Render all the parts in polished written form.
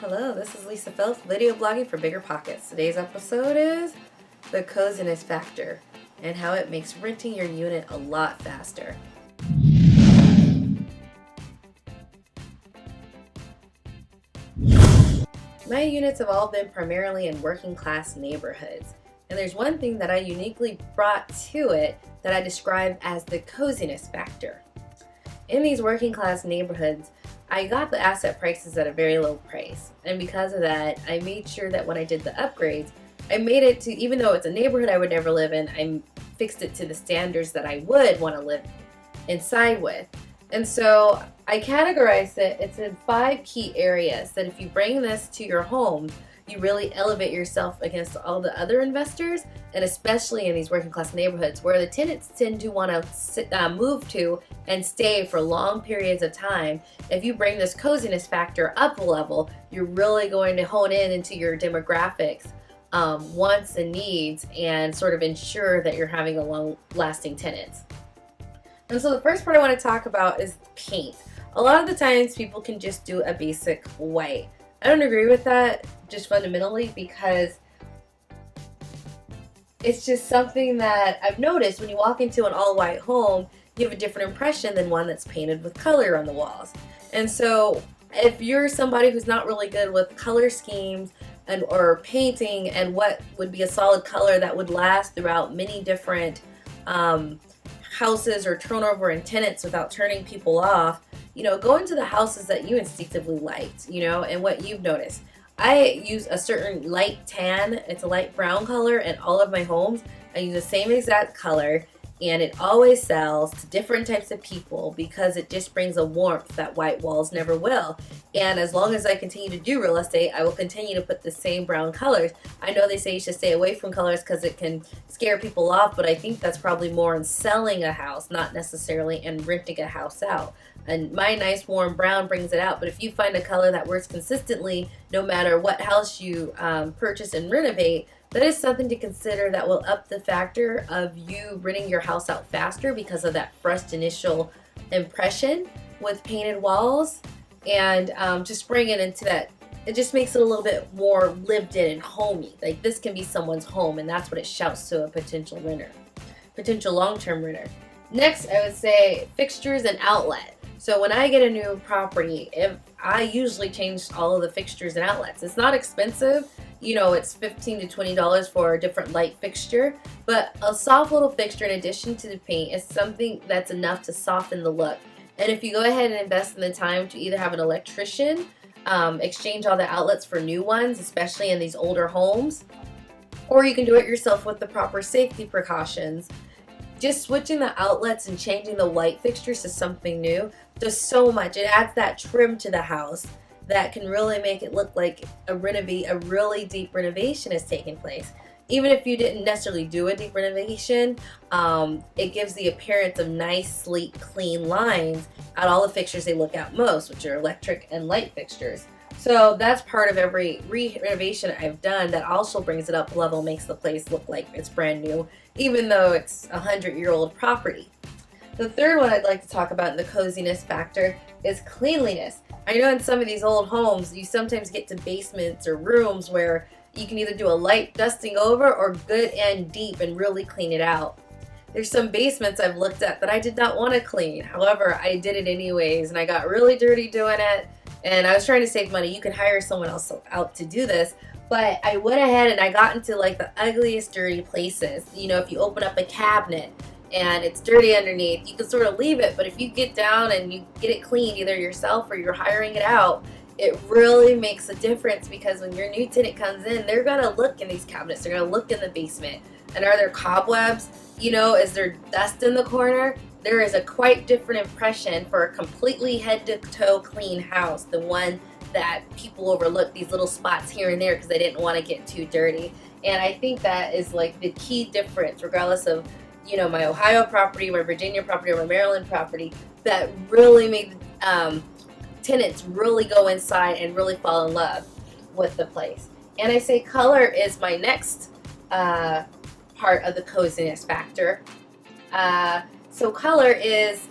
Hello, this is Lisa Phelps, video blogging for Bigger Pockets. Today's episode is the coziness factor and how it makes renting your unit a lot faster. My units have all been primarily in working class neighborhoods, and there's one thing that I uniquely brought to it that I describe as the coziness factor. In these working class neighborhoods, I got the asset prices at a very low price, and because of that, I made sure that when I did the upgrades, I made it to, even though it's a neighborhood I would never live in, I fixed it to the standards that I would want to live inside with. And so I categorized it, it's in 5 key areas that if you bring this to your home, you really elevate yourself against all the other investors, and especially in these working class neighborhoods where the tenants tend to want to move to and stay for long periods of time. If you bring this coziness factor up a level, you're really going to hone in into your demographics, wants and needs, and sort of ensure that you're having a long-lasting tenants. And so the first part I want to talk about is paint. A lot of the times people can just do a basic white. I don't agree with that just fundamentally because it's just something that I've noticed when you walk into an all-white home, you have a different impression than one that's painted with color on the walls. And so if you're somebody who's not really good with color schemes or painting and what would be a solid color that would last throughout many different houses or turnover in tenants without turning people off, go into the houses that you instinctively liked, and what you've noticed. I use a certain light tan, it's a light brown color in all of my homes. I use the same exact color, and it always sells to different types of people because it just brings a warmth that white walls never will. And as long as I continue to do real estate, I will continue to put the same brown colors. I know they say you should stay away from colors because it can scare people off, but I think that's probably more in selling a house, not necessarily in renting a house out. And my nice warm brown brings it out. But if you find a color that works consistently, no matter what house you purchase and renovate, that is something to consider that will up the factor of you renting your house out faster because of that first initial impression with painted walls. And just bring it into that, it just makes it a little bit more lived in and homey. Like this can be someone's home, and that's what it shouts to a potential renter, potential long-term renter. Next, I would say fixtures and outlet. So when I get a new property, I usually change all of the fixtures and outlets. It's not expensive. It's $15 to $20 for a different light fixture, but a soft little fixture in addition to the paint is something that's enough to soften the look. And if you go ahead and invest in the time to either have an electrician exchange all the outlets for new ones, especially in these older homes, or you can do it yourself with the proper safety precautions. Just switching the outlets and changing the light fixtures to something new does so much. It adds that trim to the house that can really make it look like a really deep renovation is taking place. Even if you didn't necessarily do a deep renovation, it gives the appearance of nice, sleek, clean lines at all the fixtures they look at most, which are electric and light fixtures. So that's part of every renovation I've done that also brings it up a level, makes the place look like it's brand new, even though it's a 100-year-old property. The third one I'd like to talk about in the coziness factor is cleanliness. I know in some of these old homes, you sometimes get to basements or rooms where you can either do a light dusting over or good and deep and really clean it out. There's some basements I've looked at that I did not want to clean. However, I did it anyways, and I got really dirty doing it. And I was trying to save money. You can hire someone else out to do this. But I went ahead and I got into like the ugliest dirty places. If you open up a cabinet and it's dirty underneath, you can sort of leave it. But if you get down and you get it cleaned, either yourself or you're hiring it out, it really makes a difference because when your new tenant comes in, they're going to look in these cabinets. They're going to look in the basement. And are there cobwebs? Is there dust in the corner? There is a quite different impression for a completely head to toe clean house than one that people overlook these little spots here and there because they didn't want to get too dirty. And I think that is like the key difference, regardless of my Ohio property, my Virginia property, or my Maryland property, that really made tenants really go inside and really fall in love with the place. And I say color is my next part of the coziness factor. So color is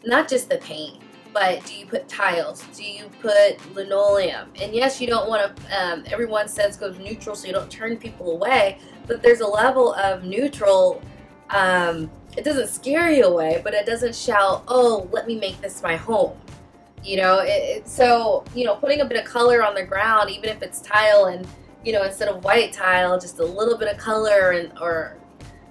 not just the paint. but do you put tiles? Do you put linoleum? And yes, you don't want to, everyone says go neutral so you don't turn people away, but there's a level of neutral, it doesn't scare you away, but it doesn't shout, oh, let me make this my home. You know, so, you know, putting a bit of color on the ground, even if it's tile and, you know, instead of white tile, just a little bit of color and or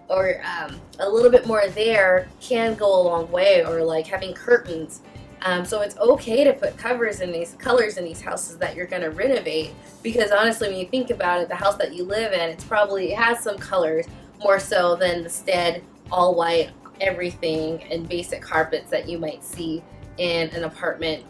a little bit more there can go a long way, or like having curtains. So it's okay to put colors in these houses that you're going to renovate, because honestly, when you think about it, the house that you live in, it has some colors more so than the stead all white everything and basic carpets that you might see in an apartment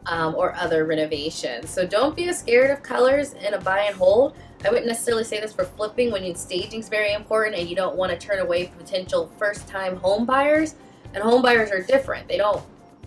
or other renovations. So don't be scared of colors in a buy and hold. I wouldn't necessarily say this for flipping, when staging is very important and you don't want to turn away potential first-time home buyers. And home buyers are different. They don't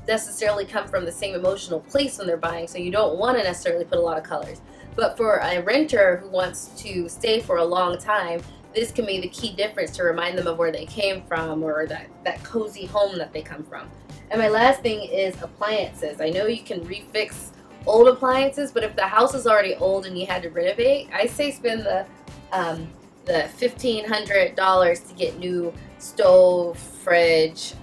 necessarily come from the same emotional place when they're buying, so you don't want to necessarily put a lot of colors. But for a renter who wants to stay for a long time, this can be the key difference to remind them of where they came from, or that cozy home that they come from. And my last thing is appliances. I know you can refix old appliances, but if the house is already old and you had to renovate, I say spend the $1,500 to get new stove, fridge,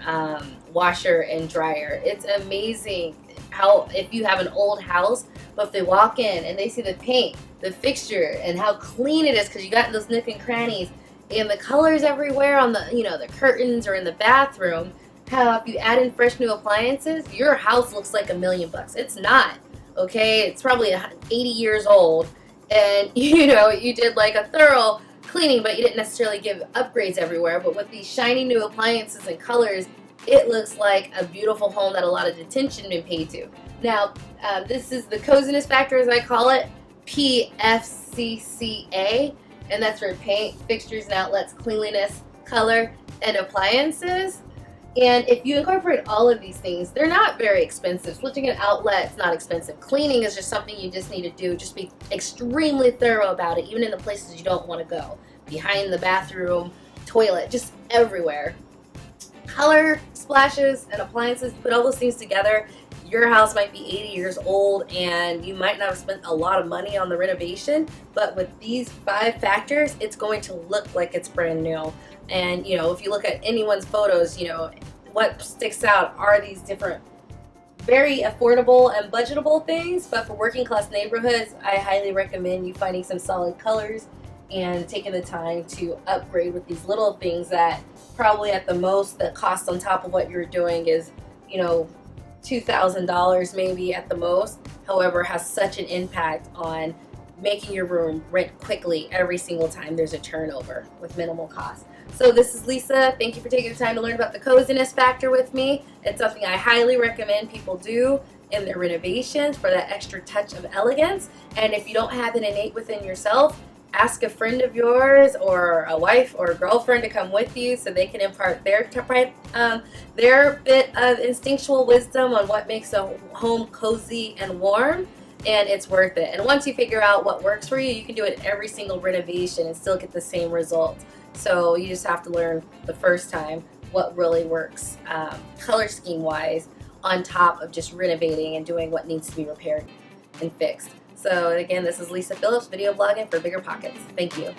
washer, and dryer. It's amazing how, if you have an old house, but if they walk in and they see the paint, the fixture, and how clean it is, because you got those nook and crannies and the colors everywhere on the, you know, the curtains or in the bathroom, how if you add in fresh new appliances, your house looks like $1 million. It's not, okay? It's probably 80 years old, and you know, you did like a thorough cleaning, but you didn't necessarily give upgrades everywhere. But with these shiny new appliances and colors, it looks like a beautiful home that a lot of attention been paid to. Now, this is the coziness factor, as I call it, PFCCA, and that's for paint, fixtures and outlets, cleanliness, color, and appliances. And if you incorporate all of these things, they're not very expensive. Switching an outlet is not expensive. Cleaning is just something you just need to do. Just be extremely thorough about it, even in the places you don't want to go. Behind the bathroom, toilet, just everywhere. Color, splashes, and appliances, put all those things together. Your house might be 80 years old and you might not have spent a lot of money on the renovation, but with these 5 factors, it's going to look like it's brand new. And you know, if you look at anyone's photos, you know, what sticks out are these different very affordable and budgetable things. But for working class neighborhoods, I highly recommend you finding some solid colors and taking the time to upgrade with these little things that probably at the most the cost on top of what you're doing is, you know, $2,000 maybe at the most. However, has such an impact on making your room rent quickly every single time there's a turnover with minimal cost. So this is Lisa. Thank you for taking the time to learn about the coziness factor with me. It's something I highly recommend people do in their renovations for that extra touch of elegance. And if you don't have it innate within yourself, ask a friend of yours or a wife or a girlfriend to come with you so they can impart their bit of instinctual wisdom on what makes a home cozy and warm. And it's worth it. And once you figure out what works for you, you can do it every single renovation and still get the same results. So you just have to learn the first time what really works color scheme wise, on top of just renovating and doing what needs to be repaired and fixed. So again, this is Lisa Phillips, video blogging for Bigger Pockets. Thank you.